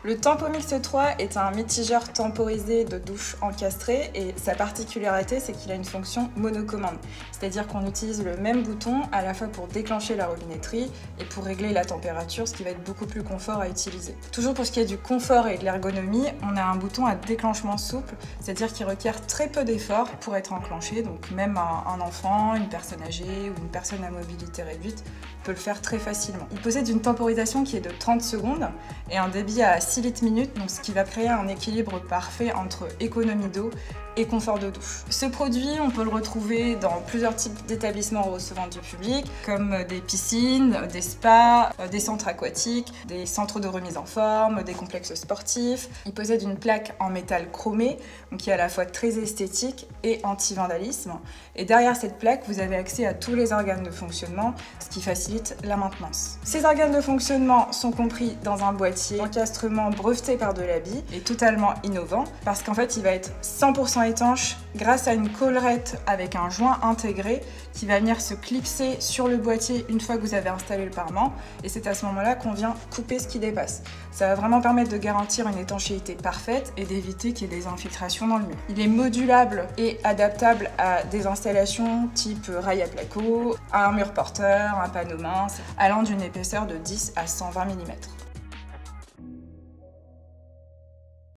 Le Tempomix 3 est un mitigeur temporisé de douche encastré et sa particularité c'est qu'il a une fonction monocommande. C'est-à-dire qu'on utilise le même bouton à la fois pour déclencher la robinetterie et pour régler la température, ce qui va être beaucoup plus confort à utiliser. Toujours pour ce qui est du confort et de l'ergonomie, on a un bouton à déclenchement souple, c'est-à-dire qu'il requiert très peu d'efforts pour être enclenché, donc même un enfant, une personne âgée ou une personne à mobilité réduite peut le faire très facilement. Il possède une temporisation qui est de 30 secondes et un débit à 6 litres minute, donc ce qui va créer un équilibre parfait entre économie d'eau et confort de douche. Ce produit, on peut le retrouver dans plusieurs types d'établissements recevant du public, comme des piscines, des spas, des centres aquatiques, des centres de remise en forme, des complexes sportifs. Il possède une plaque en métal chromé, donc qui est à la fois très esthétique et anti-vandalisme. Et derrière cette plaque, vous avez accès à tous les organes de fonctionnement, ce qui facilite la maintenance. Ces organes de fonctionnement sont compris dans un boîtier d'encastrement breveté par Delaby et totalement innovant, parce qu'en fait, il va être 100% étanche grâce à une collerette avec un joint intégré qui va venir se clipser sur le boîtier une fois que vous avez installé le parement, et c'est à ce moment-là qu'on vient couper ce qui dépasse. Ça va vraiment permettre de garantir une étanchéité parfaite et d'éviter qu'il y ait des infiltrations dans le mur. Il est modulable et adaptable à des installations type rail à placo, un mur porteur, un panneau mince, allant d'une épaisseur de 10 à 120 mm.